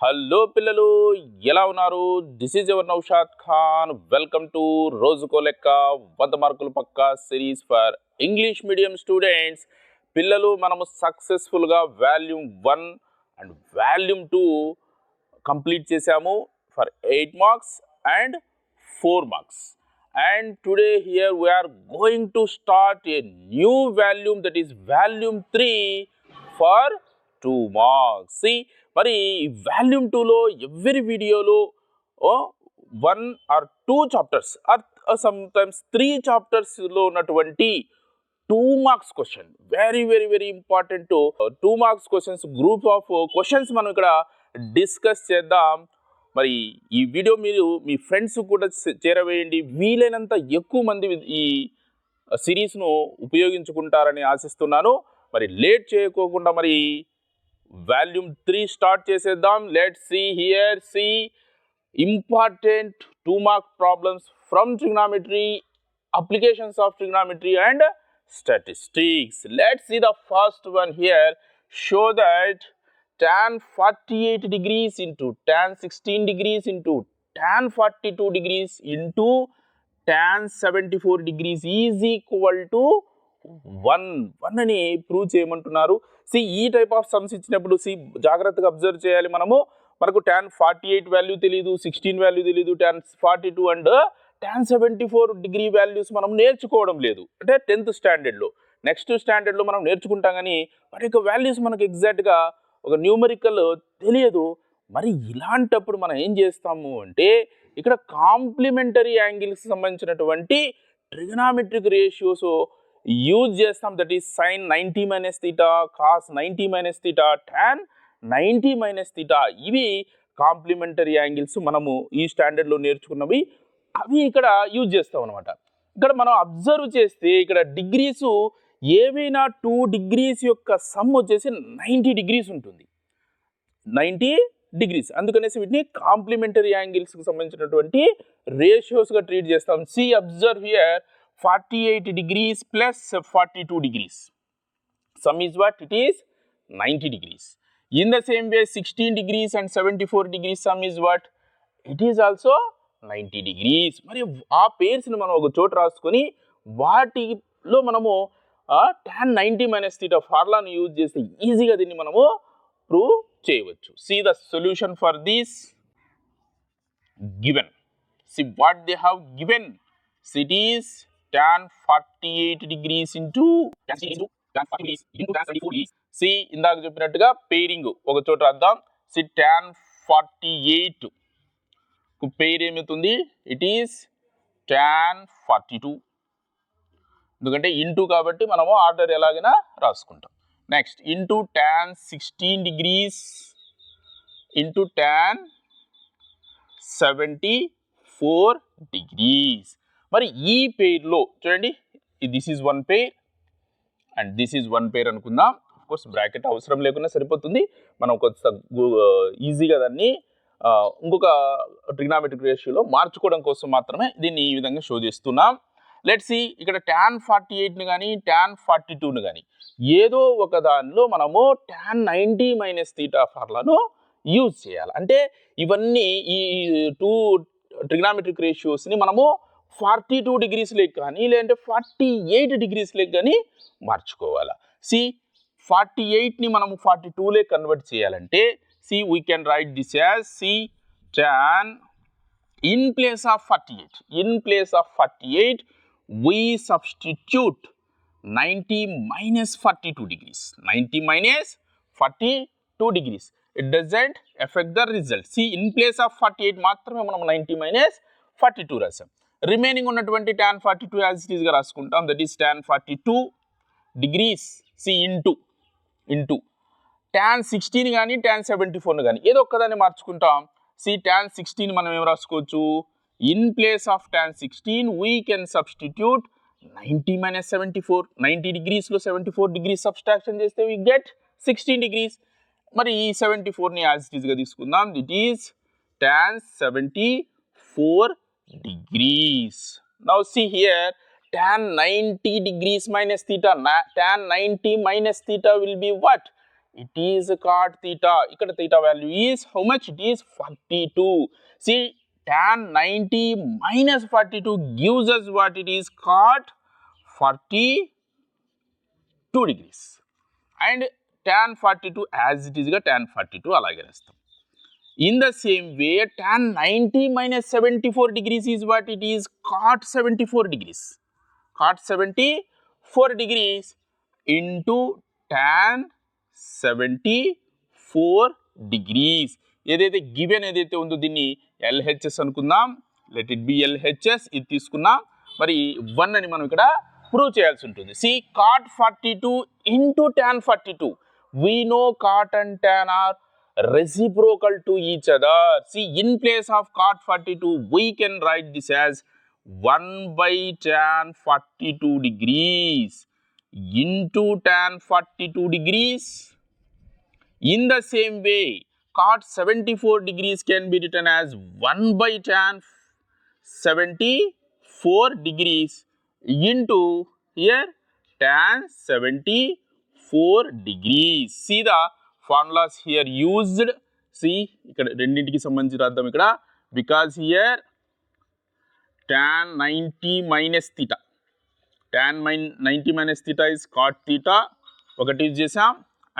Hello పిల్లలు, ఎలా ఉన్నారు? This is your Naushad Khan. Welcome to రోజుకో లెక్క 100 మార్కులు పక్కా series for English medium students. పిల్లలు, మనము సక్సెస్ఫుల్గా వాల్యూమ్ 1 అండ్ వాల్యూమ్ 2 కంప్లీట్ చేసాము for 8 marks and 4 marks. And today here we are going to start a new volume, that is volume 3 for 2 marks. See, మరి volume 2లో every వీడియోలో 1 or 2 chapters or sometimes 3 చాప్టర్స్లో ఉన్నటువంటి 2 marks question, very very very important 2 marks questions, group of questions మనం ఇక్కడ discuss చేద్దాం. మరి ఈ video మీరు మీ ఫ్రెండ్స్ కూడా చేరవేయండి. వీలైనంత ఎక్కువ మంది ఈ సిరీస్ను ఉపయోగించుకుంటారని ఆశిస్తున్నాను. మరి లేట్ చేయకోకుండా మరి వాల్యూమ్ 3 స్టార్ట్ చేసేద్దాం. Let's see here. See important 2 mark problems from trigonometry, applications of trigonometry and statistics. Let's see the first one here. Show that tan 48 degrees into tan 16 degrees into tan 42 degrees into tan 74 degrees is equal to 1 అని prove చేయమంటున్నారు. ఈ type of sums ఇచ్చినప్పుడు జాగ్రత్తగా observe చేయాలి. మనకు tan 48 value తెలియదు, 16 value తెలియదు, tan 42 and tan 74 degree values మనం నేర్చుకోవడం లేదు. అంటే 10th స్టాండర్డ్లో, నెక్స్ట్ స్టాండర్డ్లో మనం నేర్చుకుంటాం, కానీ వాటి యొక్క వాల్యూస్ మనకు ఎగ్జాక్ట్గా ఒక న్యూమరికల్ తెలియదు. మరి ఇలాంటప్పుడు మనం ఏం చేస్తాము అంటే, ఇక్కడ కాంప్లిమెంటరీ యాంగిల్స్కి సంబంధించినటువంటి ట్రిగనామెట్రిక్ రేషియోస్ యూజ్ చేస్తాం. That is sin 90 minus theta, cos 90 minus theta, tan 90 minus theta. ఇవి కాంప్లిమెంటరీ యాంగిల్స్ మనము ఈ స్టాండర్డ్లో నేర్చుకున్నవి, అవి ఇక్కడ యూజ్ చేస్తాం అనమాట. ఇక్కడ మనం అబ్జర్వ్ చేస్తే ఇక్కడ డిగ్రీస్ ఏవైనా 2 డిగ్రీస్ యొక్క సమ్ వచ్చేసి 90 డిగ్రీస్ ఉంటుంది, 90 డిగ్రీస్. అందుకనేసి వీటిని కాంప్లిమెంటరీ యాంగిల్స్కి సంబంధించినటువంటి రేషియోస్గా ట్రీట్ చేస్తాం. Observe here, 48 degrees plus 42 degrees. Sum is what? It is 90 degrees. In the same way, 16 degrees and 74 degrees sum is what? It is also 90 degrees. మరి ఆ పేర్స్ని మనం ఒక చోట రాసుకొని వాటిలో మనము tan 90 మైనస్ తీటా ఫార్ములాను యూజ్ చేస్తే ఈజీగా దీన్ని మనము ప్రూవ్ చేయవచ్చు. See the solution for this given. See what they have given. It is tan 48 degrees into tan 40 degrees into tan 74 degrees. See, ఇందాక చెప్పినట్టుగా పేరింగ్ ఒక చోట రాద్దాం. See, tan 48 కు పేరు ఏమవుతుంది? It is tan 42. ఎందుకంటే ఇంటూ కాబట్టి మనము ఆర్డర్ ఎలాగైనా రాసుకుంటాం. Next into tan 16 degrees into tan 74 degrees. మరి ఈ పేర్లో చూడండి, this is 1 pair and this is 1 పేర్ అనుకుందాం. ఆఫ్కోర్స్ బ్రాకెట్ అవసరం లేకుండా సరిపోతుంది. మనం కొంచెం ఈజీగా దాన్ని ఇంకొక ట్రిగ్నామెట్రిక్ రేషియోలో మార్చుకోవడం కోసం మాత్రమే దీన్ని ఈ విధంగా షో చేస్తున్నాం. లెట్స్ సీ, ఇక్కడ tan 48ని కానీ tan 42ని కానీ ఏదో ఒక దానిలో మనము tan 90 మైనస్ తీటా ఫార్ములాను యూజ్ చేయాలి. అంటే ఇవన్నీ ఈ 2 ట్రిగ్నామెట్రిక్ రేషియోస్ని మనము 42 డిగ్రీస్లోకి కానీ లేదంటే 48 డిగ్రీస్లోకి కానీ మార్చుకోవాలి. 48ని మనము 42లోకి కన్వర్ట్ చేయాలంటే we can write this as tan, in place of 48 we substitute 90 minus 42 degrees. 90 minus 42 degrees. It doesn't affect the result. In place of 48 మాత్రమే మనం 90 minus 42 రాసాం. రిమైనింగ్ ఉన్నటువంటి tan 42 యాజ్ ఇట్ ఈస్గా రాసుకుంటాం. That is tan 42 degrees. Into tan 16 కానీ tan 74 కానీ ఏదో ఒక్కదాన్ని మార్చుకుంటాం. tan 16 మనం ఏం రాసుకోవచ్చు? In place of tan 16 we can substitute 90 minus 74. 90 డిగ్రీస్లో 74 degrees subtraction చేస్తే వీ గెట్ 16 డిగ్రీస్. మరి ఈ 74ని యాజ్ ఇట్ ఈస్గా తీసుకుందాం. It is tan 74 degrees. Now see here, tan 90 degrees minus theta, tan 90 minus theta will be what? It is cot theta. Ikkada theta value is how much? It is 42. See, tan 90 minus 42 gives us what? It is cot 42 degrees. And tan 42 as it is ga tan 42 alage rastam. In the same way, tan 90 minus 74 degrees is what? It is cot 74 degrees. Cot 74 degrees into tan 74 degrees. ఏదైతే given ఏదైతే ఉందో దీన్ని LHS అనుకుందాం. Let it be LHS ఇది తీసుకున్నాం. మరి 1 అని మనం ఇక్కడ ప్రూవ్ చేయాల్సి ఉంటుంది. See, cot 42 into tan 42. We know cot and tan are reciprocal to each other. See, in place of cot 42, we can write this as 1 by tan 42 degrees into tan 42 degrees. In the same way, cot 74 degrees can be written as 1 by tan 74 degrees into here tan 74 degrees. See the formulas here used. See, ikkada rendintiki sambandhinchi raddam ikkada, because here tan 90 minus theta, tan 90 minus theta is cot theta, ఒకటి చేసాం.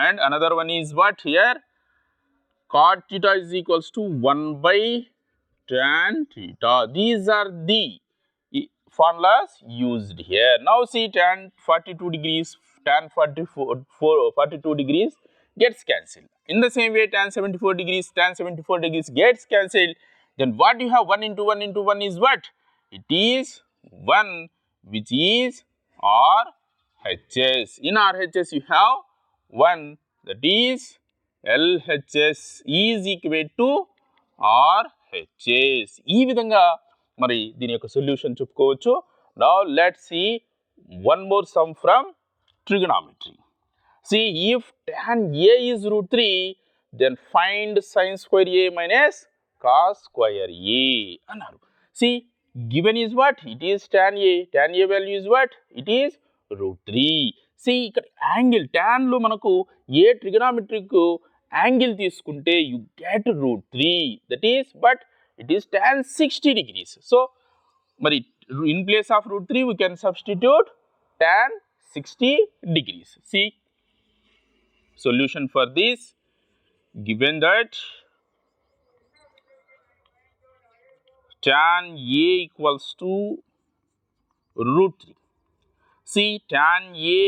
And another one is what? Here cot theta is equals to 1 by tan theta. These are the formulas used here. Now see, tan 42 degrees, tan 42 degrees gets cancelled. In the same way, tan 74 degrees gets cancelled. Then what you have? 1 into 1 into 1 is what? It is 1, which is RHS. In RHS you have 1, that is LHS is equal to RHS. ఈ విధంగా మరి దీని యొక్క solution చెప్పుకోవచ్చు. Now let's see one more sum from trigonometry. See, if tan A is root 3, then find sin square A minus cos square A అన్నారు. See, given is what? It is tan A. Tan A value is what? It is root 3. See, ఇక్కడ angle tan లో మనకు ఏ trigonometric angle తీసుకుంటే you get root 3. That is, but it is tan 60 degrees. So, మరి in place of root 3 we can substitute tan 60 degrees. See, solution for this, given that tan A equals to root 3. See, tan A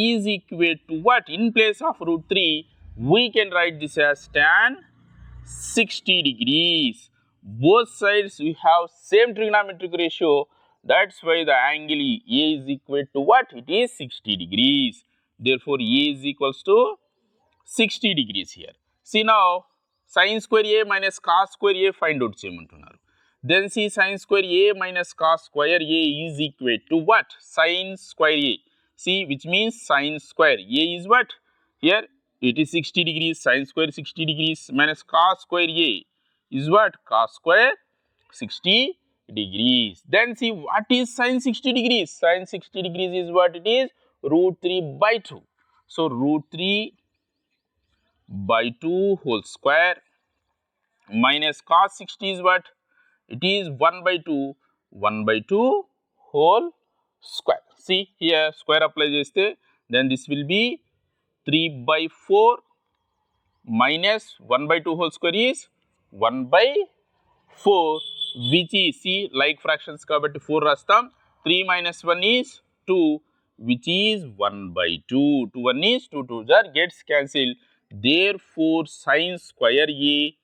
is equal to what? In place of root 3, we can write this as tan 60 degrees. Both sides we have same trigonometric ratio. That's why the angle A is equal to what? It is 60 degrees. Therefore, A is equals to 60 degrees here. See now, sin square A minus cos square A find out cheyamantunnaru. Then see, sin square A minus cos square A is equal to what? Sin square A. See, which means sin square A is what? Here it is 60 degrees, sin square 60 degrees minus cos square A is what? Cos square 60 degrees. Then see, what is sin 60 degrees? Sin 60 degrees is what? It is root 3 by 2. So, root 3 by 2 whole square minus cos 60 is what? It is 1 by 2 whole square. See, here square apply cheste, then this will be 3 by 4 minus 1 by 2 whole square is 1 by 4, which is, see, like fractions kabatti 4 rastam. 3 minus 1 is 2, which is 1 by 2. 2 1 is 2 2s are gets cancelled. Therefore, sin square A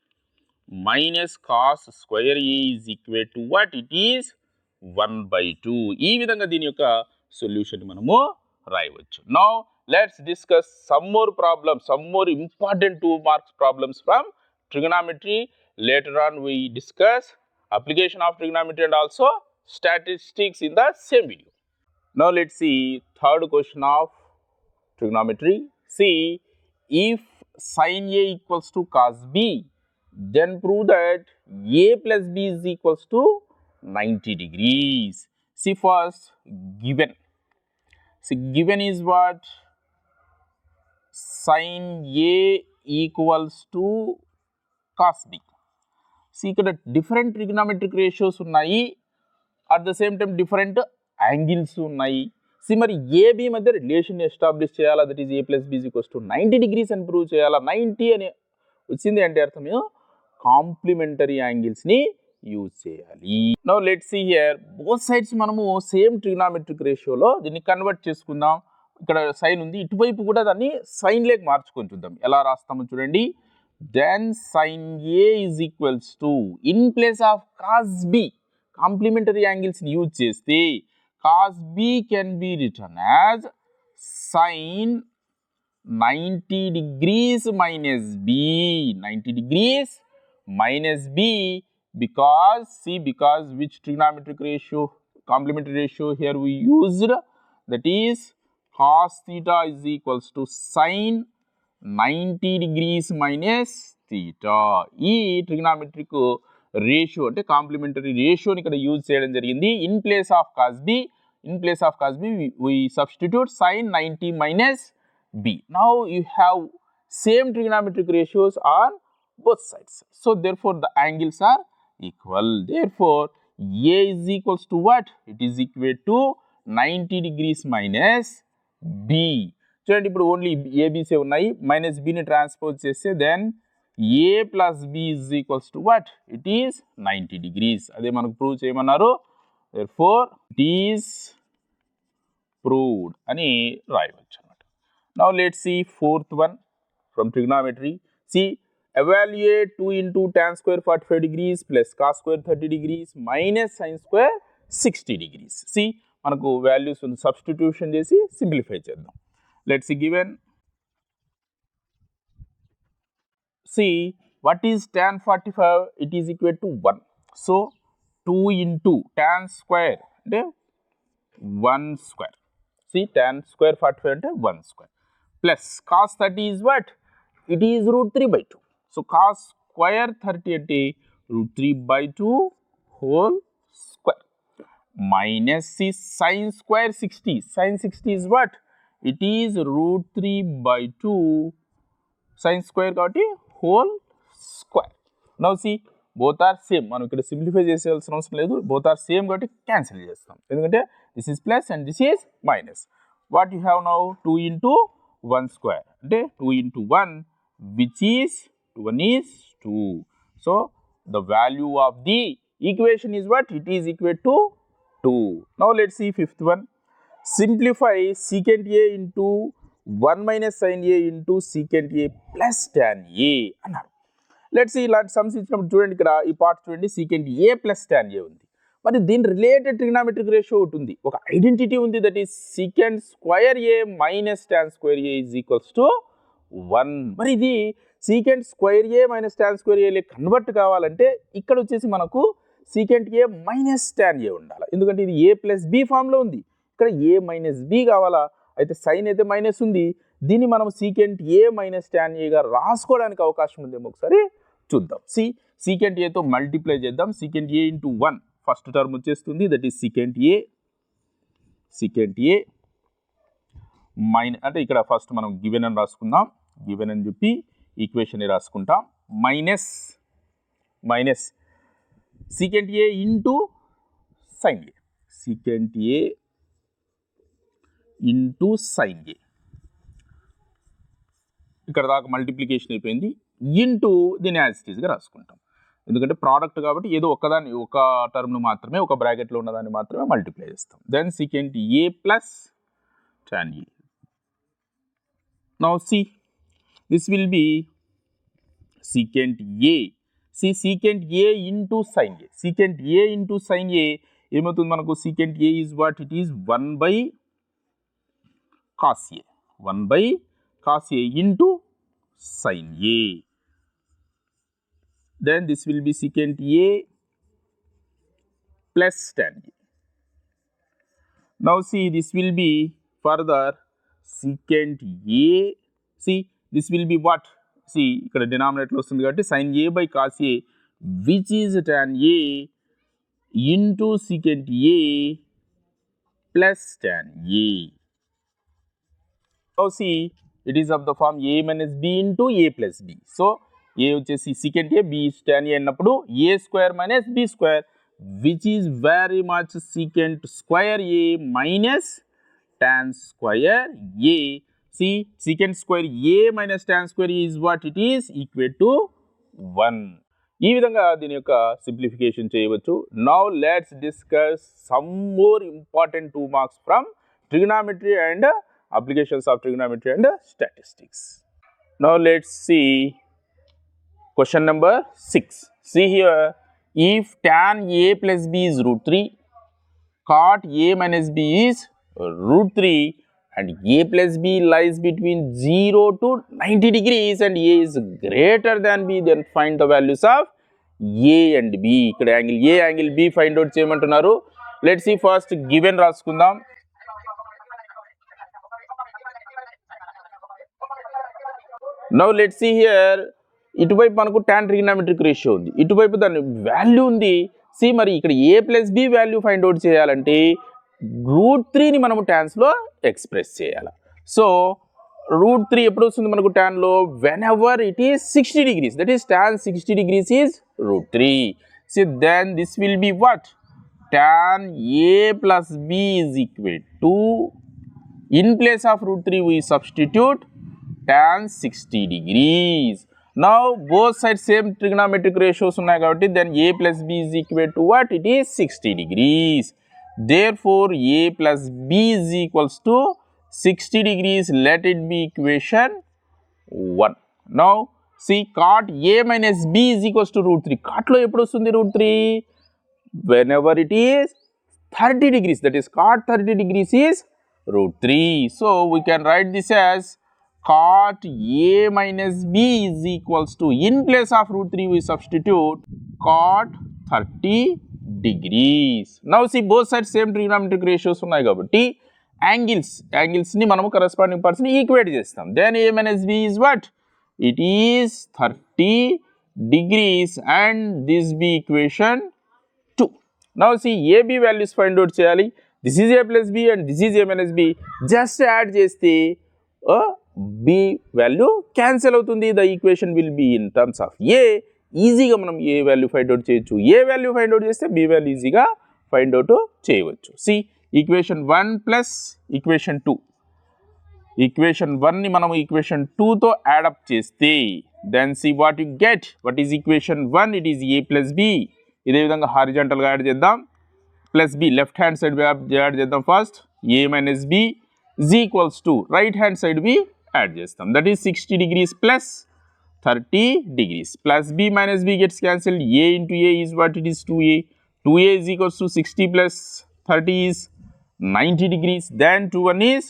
minus cos square A is equal to what? It is 1 by 2. ఈ విధంగా దీని యొక్క solution మనము రాయవచ్చు. Now, let's discuss some more problems, some more important 2 marks problems from trigonometry. Later on, we discuss application of trigonometry and also statistics in the same video. Now, let's see third question of trigonometry. See, if sin A equals to cos B, then prove that A plus B is equals to 90 degrees. See, first given. See, given is what? sin A equals to cos B. ఇక్కడ different trigonometric ratios ఉన్నాయి, at the same time different angles ఉన్నాయి. మరి A B మధ్య relation establish చేయాలా, that is A plus B equals to 90 degrees అని prove చేయాలా. 90 అని వచ్చింది అంటే అర్థం కాంప్లిమెంటరీ యాంగిల్స్ని యూజ్ చేయాలి. Now let's see here both sides మనము సేమ్ ట్రిగ్నోమెట్రిక్ రేషియోలో దీన్ని కన్వర్ట్ చేసుకుందాం. ఇక్కడ సైన్ ఉంది, ఇటువైపు కూడా దాన్ని సైన్ లేక్ మార్చుకొని చూద్దాం. ఎలా రాస్తామో చూడండి. then sin A is equals to, in place of cos B, complementary angles ni use cheste cos B can be written as sin 90 degrees minus B, 90 degrees minus B, because which trigonometric ratio, complementary ratio here we used, that is cos theta is equals to sin 90 degrees minus theta. ఈ trigonometric ratio అంటే complementary రేషియోని ఇక్కడ use చేయడం జరిగింది. In place of cos B we substitute sin 90 minus B. Now you have same trigonometric ratios on both sides, so therefore the angles are equal. Therefore A is equals to what? It is equal to 90 degrees minus B. చూడండి, ఇప్పుడు only A B C ఉన్నాయి, minus బిని transpose చేస్తే then A plus B is equals to what? It is 90 degrees. అదే మనకు prove చేయమన్నారు. therefore it is proved అని రాయవచ్చు అన్నమాట. Now let's see fourth one from trigonometry. See evaluate 2 into tan square 45 degrees plus cos square 30 degrees minus sin square 60 degrees. C మనకు values substitution చేసి simplify చేద్దాం. Let's see given. See what is tan 45? It is equal to 1. So 2 into tan square అంటే 1 square. See tan square 45 అంటే 1 square plus cos 30 is what? It is root 3 by 2. So cos square 30 అంటే root 3 by 2 whole square minus see sin square 60. Sin 60 is what? It is root 3 by 2 sin square కాబట్టి whole square. Now see both are same. మనం ఇక్కడ simplify చేసేయాల్సిన అవసరం లేదు, both are same కాబట్టి cancel చేస్తాం. ఎందుకంటే this is plus and this is minus. What you have now? 2 into 1 square అంటే 2 into 1 which is 1 is 2. So the value of the equation is what? It is equal to 2. Now let's see fifth one. Simplify secant A into 1 minus sin A into secant A plus tan A అన్నారు. Let's ఇలాంటి sums ఇచ్చినప్పుడు చూడండి, ఇక్కడ ఈ part చూడండి, secant A plus tan A ఉంది. మరి దీని రిలేటెడ్ ట్రిగ్నోమెట్రిక్ రేషియో ఒకటి ఉంది, ఒక ఐడెంటిటీ ఉంది, that is secant square A minus tan square A is equals to 1. మరి ఇది secant square A minus tan square A convert కావాలంటే ఇక్కడ వచ్చేసి మనకు secant A minus tan A ఉండాలి, ఎందుకంటే ఇది A plus B ఫామ్లో ఉంది. ఇక్కడ A మైనస్ బి కావాలా, అయితే సైన్ అయితే మైనస్ ఉంది, దీన్ని మనం secant A minus tan A గా రాసుకోవడానికి అవకాశం ఉందేమో ఒకసారి చూద్దాం. secant A తో మల్టిప్లై చేద్దాం. secant A into 1 first term వచ్చేస్తుంది, that is secant A minus అంటే ఇక్కడ ఫస్ట్ మనం గివెన్ అని రాసుకుందాం, గివెన్ అని చెప్పి ఈక్వేషన్ రాసుకుంటాం, minus secant A into sin A, secant A into sin A, ఇక్కడ దాకా మల్టిప్లికేషన్ అయిపోయింది, ఇంటూ దీన్ని యాజ్ ఇట్ ఈస్గా రాసుకుంటాం, ఎందుకంటే ప్రోడక్ట్ కాబట్టి ఏదో ఒకదాన్ని ఒక టర్మ్ను మాత్రమే, ఒక బ్రాకెట్లో ఉన్నదాన్ని మాత్రమే మల్టిప్లై చేస్తాం. Then secant A plus tan A. Now see, this will be secant A. See secant A into sin A. Secant A into sin A ఏమవుతుంది మనకు? secant A is what? It is 1 by cos A. 1 by cos A into sin A. Then this will be secant A plus tan A. Now see, this will be further secant A. See, this will be what? See, ఇక్కడ denominator లో వస్తుంది కాబట్టి sin A by cos A, which is tan A into secant A plus tan A. Now see, it is of the form a minus b into a plus b. So a వచ్చేసి secant a, b is tan a అన్నప్పుడు a square minus b square, which is very much secant square a minus tan square a. See, secant square a minus tan square a is what it is, equal to 1. ఈ విధంగా దీని యొక్క simplification చేయవచ్చు. Now let's discuss some more important 2 marks from trigonometry and applications of trigonometry and statistics. Now let's see question number 6. See here, if tan a plus b is root 3, cot a minus b is root 3 and a plus b lies between 0 to 90 degrees and a is greater than b, then find the values of a and b. ఇక్కడ angle a angle b find out చేయమంటున్నారు. Let's see first given రాసుకుందాం. Now let's see here, ఇటువైపు మనకు tan trigonometric ratio ఉంది, ఇటువైపు దాని value ఉంది. C మరి ఇక్కడ a plus b value find out చేయాలంటే రూట్ 3ని మనము ట్యాన్స్లో ఎక్స్ప్రెస్ చేయాలి. సో రూట్ 3 ఎప్పుడు వస్తుంది మనకు ట్యాన్లో? Whenever it is 60 degrees, that is tan 60 degrees is root 3. So then this will be what? tan a plus b is equal to, in place of root 3 we substitute tan 60 degrees. Now both sides same trigonometric ratios ఉన్నాయి కాబట్టి then a plus b is equal to what? It is 60 degrees. Therefore a plus b is equals to 60 degrees. Let it be equation 1. Now see, cot a minus b is equals to root 3. cot లో ఎప్పుడు వస్తుంది root 3? Whenever it is 30 degrees, that is cot 30 degrees is root 3. So we can write this as cot a minus b is equals to, in place of root 3 we substitute cot 30 degrees. Now see, both sides same trigonometric ratios ఉన్నాయి కాబట్టి angles ని మనము corresponding parts ని equate చేస్తాం. then a minus b is what? It is 30 degrees and this be equation 2. Now see, ab values find out చేయాలి. this is a plus b and this is a minus b. just add చేస్తే b value cancel అవుతుంది. The equation will be in terms of a. ఈజీగా మనం a value find out చేయొచ్చు. a value find out చేస్తే b value ఈజీగా find out చేయవచ్చు. See, equation 1 plus equation 2, equation 1ని మనం ఈక్వేషన్ 2తో యాడప్ చేస్తే then see what you get. What is equation 1? It is a plus b. ఇదే విధంగా హారిజాంటల్గా యాడ్ చేద్దాం. Plus b left hand side add చేద్దాం ఫస్ట్. a minus b is equals to right hand side b add చేస్తాం. That is 60 degrees plus 30 degrees. Plus b minus b gets cancelled. a into a is what? It is 2a. 2a is equals to 60 plus 30 is 90 degrees. Then 2 is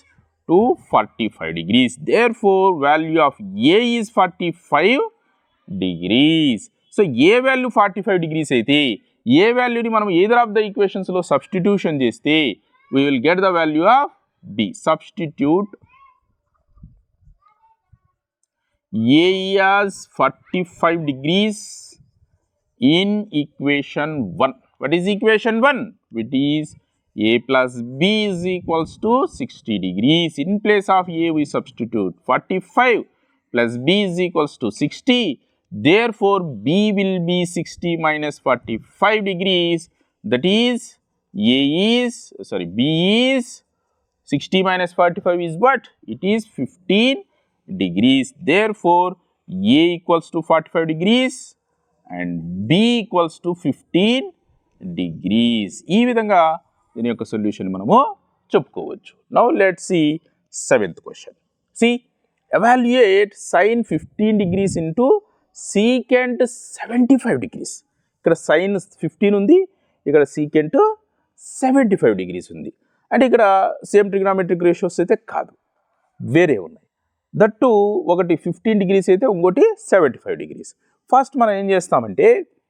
245 degrees. Therefore value of a is 45 degrees. So a value 45 degrees అయితే a వాల్యూని మనం either of the equations లో substitution చేస్తే we will get the value of b. Substitute a is 45 degrees in equation 1. What is equation 1? It is a plus b is equals to 60 degrees. In place of a we substitute 45 plus b is equals to 60. Therefore b will be 60 minus 45 degrees. That is b is 60 minus 45 is what? It is 15 degrees. Therefore a equals to 45 degrees and b equals to 15 degrees. ఈ విధంగా దీని యొక్క solution మనము చెప్పుకోవచ్చు. Now let's see 7th question. See, evaluate sin 15 degrees into secant 75 degrees. ఇక్కడ sin 15 ఉంది, ఇక్కడ secant 75 degrees ఉంది. అంటే ఇక్కడ సేమ్ ట్రిగ్నామెట్రిక్ రేషియోస్ అయితే కాదు, వేరే ఉన్నాయి. దట్టు ఒకటి 15 degrees అయితే ఇంకోటి 75 degrees. ఫస్ట్ మనం ఏం చేస్తామంటే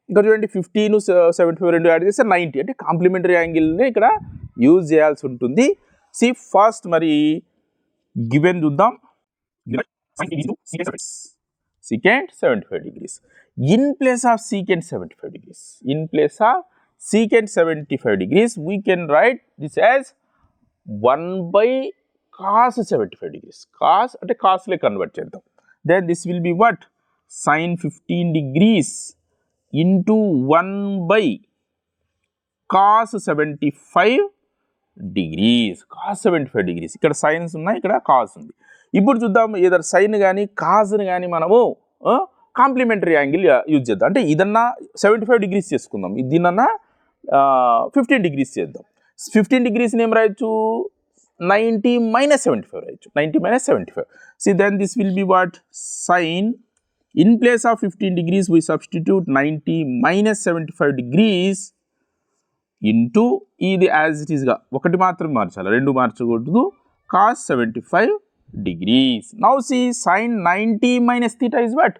ఇక్కడ చూడండి 15 75 రెండు యాడ్ చేస్తే 90, అంటే కాంప్లిమెంటరీ యాంగిల్ని ఇక్కడ యూజ్ చేయాల్సి ఉంటుంది. సి ఫస్ట్ మరి గివెన్ చూద్దాం. secant 75 degrees. In place of secant 75 degrees, in place of secant 75 degrees, we can write this as 1 by cos 75 degrees. Cos అంటే cosలే కన్వర్ట్ చేద్దాం. Then this will be what? Sin 15 degrees into 1 by cos 75 degrees. Cos 75 degrees. ఇక్కడ science ఉన్నాయి, ఇక్కడ cos ఉంది. ఇప్పుడు చూద్దాం either sign కానీ కాస్ని కానీ మనము కాంప్లిమెంటరీ యాంగిల్ యూజ్ చేద్దాం. అంటే ఇదన్నా 75 డిగ్రీస్ చేసుకుందాం, దీనన్నా 15 డిగ్రీస్ చేద్దాం. 15 డిగ్రీస్ని ఏం రాయొచ్చు? 90 minus 75 రాయొచ్చు. 90 minus 75. See then this will be what? Sin in place of 15 degrees we substitute 90 minus 75 degrees into ఇది యాజ్ ఇట్ ఈస్గా ఒకటి మాత్రం మార్చాలి, రెండు మార్చకూడదు. cos 75 degrees. Now see sin 90 minus theta is what?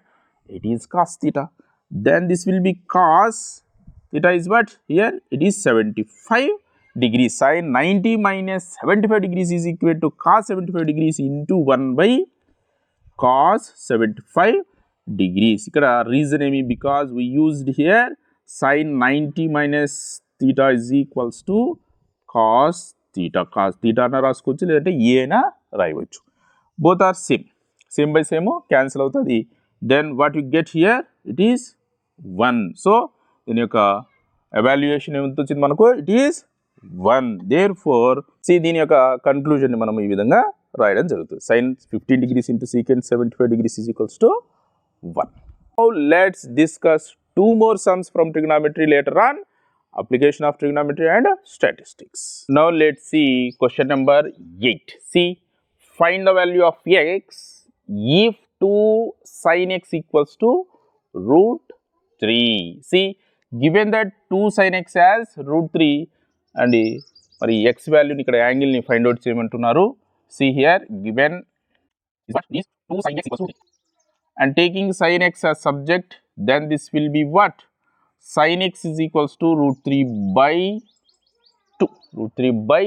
It is cos theta. Then this will be cos theta is what? Here it is 75 degrees. Sin 90 minus 75 degrees is equal to cos 75 degrees into 1 by cos 75 degrees. ఇక్కడ reason ఏమి? Because we used here sin 90 minus theta is equals to cos theta. Cos theta అన్న రాసుకోవచ్చు, లేదంటే ఏ అయినా రాయవచ్చు. Both are same. Same by same cancel అవుతుంది. Then what you get here? It is 1. So దీని యొక్క evaluation ఏమంత వచ్చింది మనకు? It is 1. Therefore see దీని యొక్క కన్క్లూజన్ మనం ఈ విధంగా రాయడం జరుగుతుంది. Sin 15 degrees into secant 75 degrees is equals to 1. Now let's discuss two more sums from trigonometry later on. Application of trigonometry and statistics. Now let's see question number 8. See, find the value of x if 2 sin x equals to root 3. See, given that 2 sin x as root 3 and మరి x value ని ఇక్కడ angle ని find out చేయమంటున్నారు. See here given is what is 2 sin x equals to 3 and taking sin x as subject, then this will be what? Sin x is equals to root 3 by 2. Root 3 by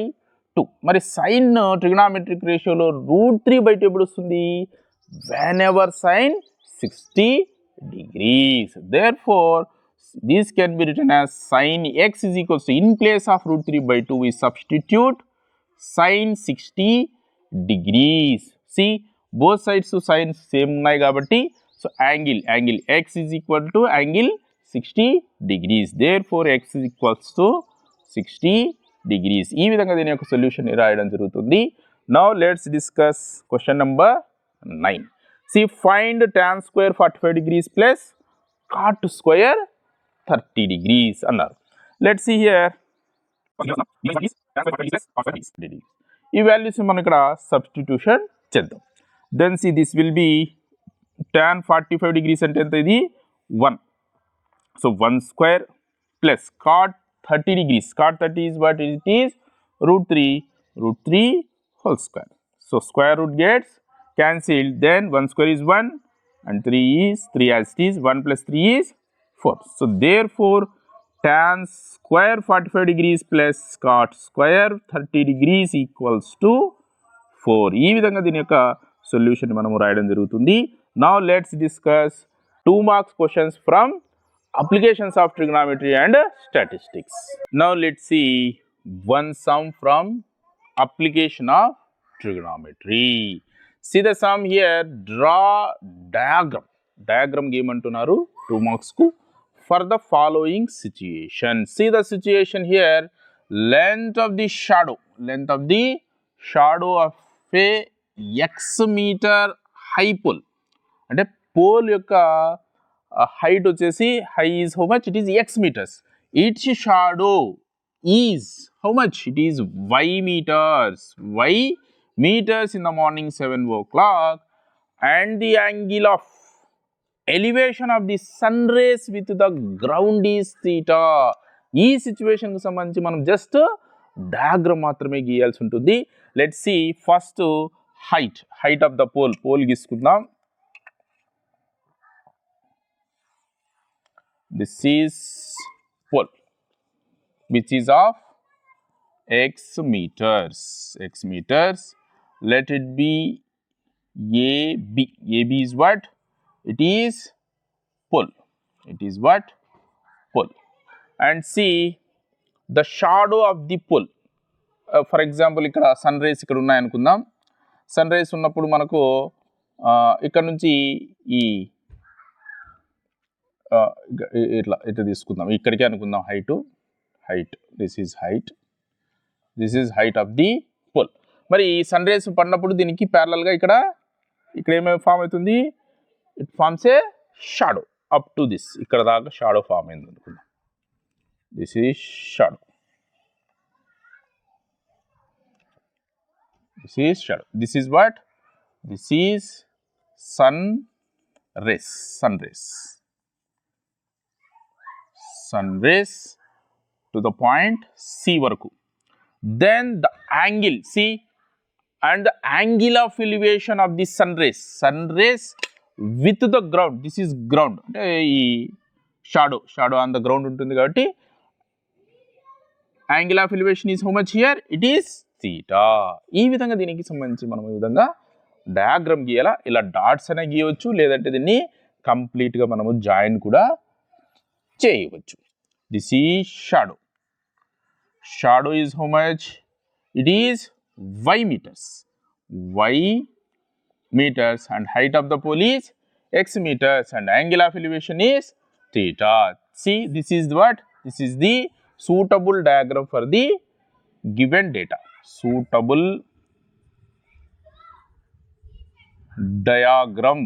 2. మరి sin trigonometric రేషియోలో root 3 by 2 ఎప్పుడు వస్తుంది? Whenever sin 60 degrees. Therefore, this can be written as sin x is equals to, in place of root 3 by 2 we substitute sin 60 degrees. See, both sides to sin same ఉన్నాయి కాబట్టి, so angle x is equal to angle 60 degrees. Therefore, x is equals to 60 degrees. ఈ విధంగా దీని యొక్క solution రాయడం జరుగుతుంది. Now let's discuss question number 9. See, find tan square 45 degrees plus cot square 30 degrees అన్నారు. Let's see here. ఈ values మనం ఇక్కడ సబ్స్టిట్యూషన్ చేద్దాం. Then see this will be tan 45 degrees అంటే ఎంత? ఇది 1. So 1 square plus cot 30 degrees. Cot 30 is what it is? Root 3 whole square. So square root gets cancelled. Then 1 square is 1 and 3 is 3 as it is. 1 plus 3 is 4. So therefore tan square 45 degrees plus cot square 30 degrees equals to 4. ఈ విధంగా దీని యొక్క solution మనము రాయడం జరుగుతుంది. Now let's discuss 2 marks questions from applications of trigonometry and statistics. Now let's see one sum from application of trigonometry. See the sum here. Draw diagram game antunaru 2 marks ku for the following situation. See the situation here. Length of the shadow of a x meter high pole. అంటే pole యొక్క height వచ్చేసి high is how much? It is x meters. Its shadow is how much? It is y meters in the morning 7 o'clock, and the angle of elevation of the sun rays with the ground is theta. ఈ సిచ్యువేషన్కి సంబంధించి మనం just diagram మాత్రమే గీయాల్సి ఉంటుంది. Let's see first height of the pole గీసుకుందాం. This is pole which is of x meters. Let it be AB. AB is what? It is pole. And see the shadow of the pole. For example, ఇక్కడ sun rays ఇక్కడ ఉన్నాయి అనుకుందాం. Sun rise ఉన్నప్పుడు మనకు ఇక్కడ నుంచి ఈ ఇట్లా తీసుకుందాం, ఇక్కడికే అనుకుందాం height this is height of the pole. మరి ఈ సన్ రైజ్ పడినప్పుడు దీనికి ప్యారలల్గా ఇక్కడ ఏమేమి ఫామ్ అవుతుంది, it forms a shadow up to this, ఇక్కడ దాకా షాడో ఫామ్ అయింది అనుకుందాం. This is shadow, this is what, this is sun rays to the point C వరకు. Then the angle, see, and the angle of elevation of the sun rays with the ground, this is ground, అంటే ఈ shadow on the ground ఉంటుంది కాబట్టి angle of elevation is how much here, it is theta. ఈ విధంగా దీనికి సంబంధించి మనం ఈ విధంగా డయాగ్రామ్ గీయాలా, ఇలా డాట్స్ అనే గీయవచ్చు, లేదంటే దీన్ని కంప్లీట్గా మనము జాయిన్ కూడా చేయవచ్చు. This is shadow is how much, it is y meters and height of the pole is x meters and angle of elevation is theta. See, this is what, this is the suitable diagram for the given data. Suitable diagram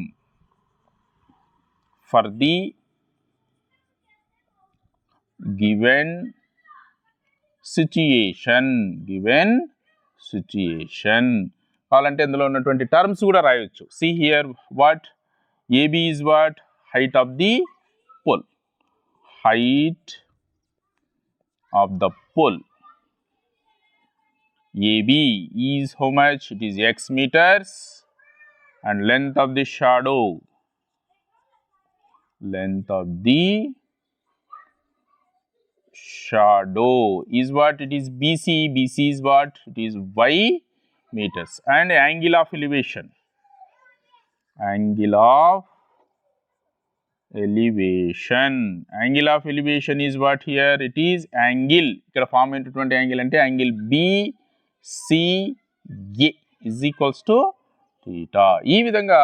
for the given situation కావాలంటే ఇందులో ఉన్నటువంటి terms కూడా రాయొచ్చు. See here what, A B is what, height of the pole, A B is how much, it is x meters and length of the shadow is what, it is BC is what, it is y meters and angle of elevation is what here, it is angle, ఇక్కడ form అయినటువంటి angle అంటే angle BCA is equals to theta. ఈ విధంగా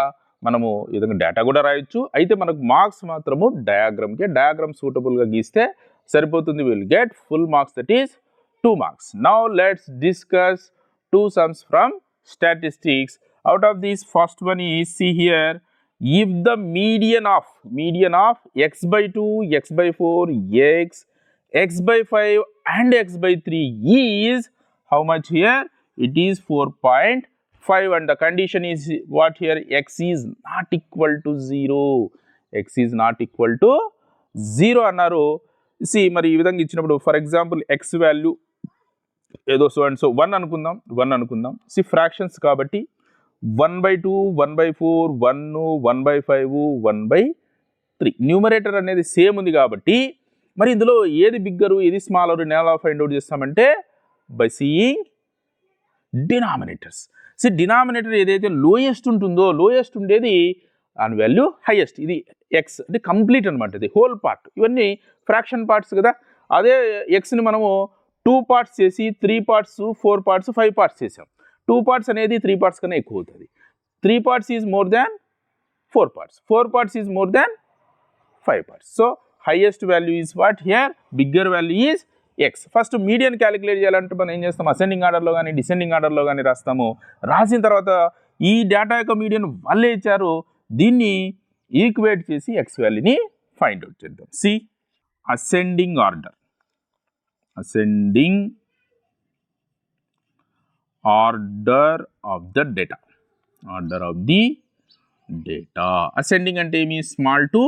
మనము ఈ విధంగా data కూడా రాయొచ్చు. అయితే మనకు మార్క్స్ మాత్రము డయాగ్రామ్ సూటబుల్గా గీస్తే సరిపోతుంది. Will get full marks, that is 2 marks. Now let's discuss 2 sums from statistics. Out of this, first one is, see here, if the median of x by 2, x by 4, x by 5 and x by 3 is how much here, it is 4.5 and the condition is what here, x is not equal to 0 అన్నారు. C మరి ఈ విధంగా ఇచ్చినప్పుడు for example X value ఏదో so and so 1 అనుకుందాం. C fractions కాబట్టి 1/2, 1/4, 1, 1/5, 1/3 numerator అనేది same ఉంది కాబట్టి మరి ఇందులో ఏది బిగ్గరు ఏది స్మాలర్ ఎలా ఫైండ్ అవుట్ చేస్తామంటే by seeing denominators. See denominator ఏదైతే లోయెస్ట్ ఉంటుందో, లోయెస్ట్ ఉండేది దాని వాల్యూ హైయెస్ట్. ఇది ఎక్స్ అంటే కంప్లీట్ అనమాట, ఇది హోల్ పార్ట్, ఇవన్నీ ఫ్రాక్షన్ పార్ట్స్ కదా. అదే ఎక్స్ని మనము 2 parts చేసి 3 parts, 4 parts, 5 parts చేసాం. 2 parts అనేది 3 parts కన్నా ఎక్కువ అవుతుంది. 3 parts is more than 4 parts, 4 parts is more than 5 parts. So highest value is what here, bigger value is X. First median calculate చేయాలంటే మనం ఏం చేస్తాం, అసెండింగ్ ఆర్డర్లో కానీ డిసెండింగ్ ఆర్డర్లో కానీ రాస్తాము. రాసిన తర్వాత ఈ డేటా యొక్క మీడియన్ వాళ్ళే ఇచ్చారు, దీన్ని ఈక్వేట్ చేసి ఎక్స్ వాల్యూని ఫైండ్ అవుట్ చేద్దాం. See ascending order of the data, ascending ante means small to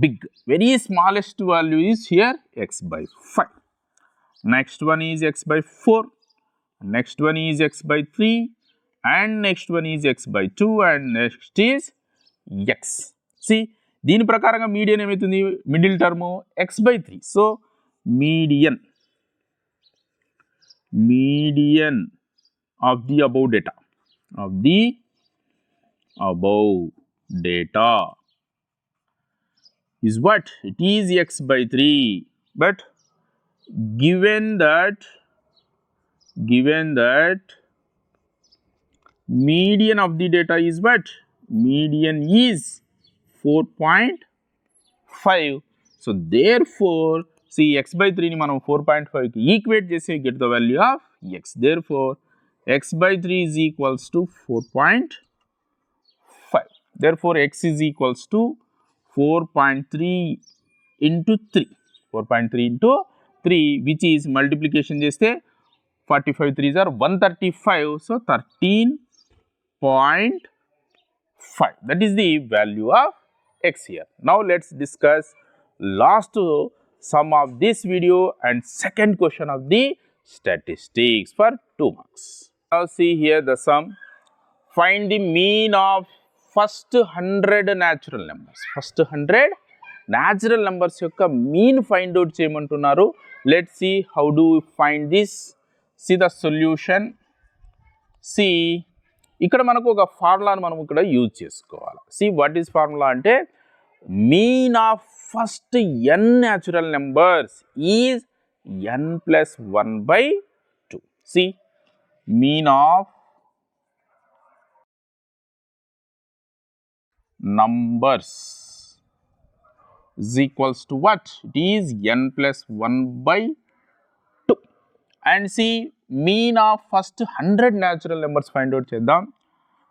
big. Very smallest value is here x by 5, next one is x by 4, next one is x by 3 and next one is x by 2 and next is x. See, దీని ప్రకారంగా median ఏమవుతుంది, middle term X by 3. So median of the above data is what, it is x by 3, but given that median of the data is what? Median is 4.5. So therefore, see x by 3 ni manam 4.5 ki equate chesi get the value of x. Therefore, x by 3 is equals to 4.5. Therefore, x is equals to 4.3 into 3. 4.3 into 3, which is multiplication cheste 45 3s are 135. So 13.5. That is the value of x here. Now let's discuss last sum of this video and second question of the statistics for 2 marks. Now see here the sum. Find the mean of first 100 natural numbers. First 100 natural numbers యొక్క mean find out చేయమంటున్నారు. Let's see how do we find this. See the solution. See, ఇక్కడ మనకు ఒక ఫార్ములాను మనం ఇక్కడ use చేసుకోవాలి. See what is formula అంటే mean of first n natural numbers is n plus 1 by 2. See, mean of numbers is equals to what? It is n plus 1 by 2. And see, mean of first 100 natural numbers find out cheddam.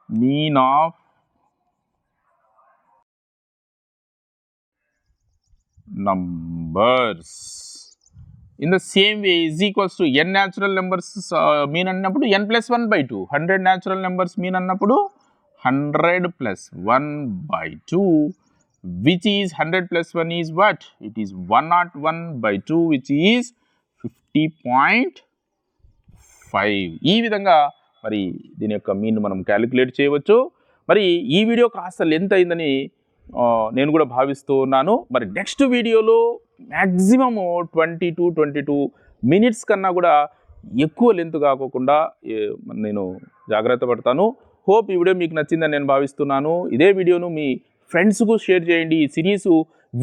Mean of numbers in the same way is equals to n natural numbers mean annappudu n plus 1 by 2. 100 natural numbers mean annappudu 100 plus 1 by 2, which is 100 plus 1 is what? It is 101 by 2, which is 50.5. ఈ విధంగా మరి దీని యొక్క mean మనం calculate చేయవచ్చు. మరి ఈ video కాస్త లెంత్ అయిందని నేను కూడా భావిస్తూ ఉన్నాను. మరి నెక్స్ట్ వీడియోలో మ్యాక్సిమమ్ 22 మినిట్స్ కన్నా కూడా ఎక్కువ లెంత్ కాకోకుండా నేను జాగ్రత్త పడతాను. హోప్ ఈ వీడియో మీకు నచ్చిందని నేను భావిస్తున్నాను. ఇదే వీడియోను మీ ఫ్రెండ్స్కు షేర్ చేయండి. ఈ సిరీస్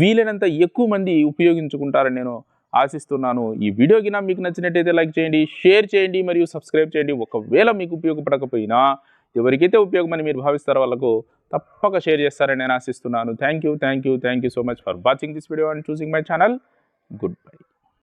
వీలైనంత ఎక్కువ మంది ఉపయోగించుకుంటారని నేను ఆశిస్తున్నాను. ఈ వీడియో కింద మీకు నచ్చినట్టయితే లైక్ చేయండి, షేర్ చేయండి మరియు సబ్స్క్రైబ్ చేయండి. ఒకవేళ మీకు ఉపయోగపడకపోయినా ఎవరికైతే ఉపయోగమని మీరు భావిస్తారో వాళ్ళకు తప్పక షేర్ చేస్తారని నేను ఆశిస్తున్నాను. Thank you so much for watching this video and choosing my channel. Good bye.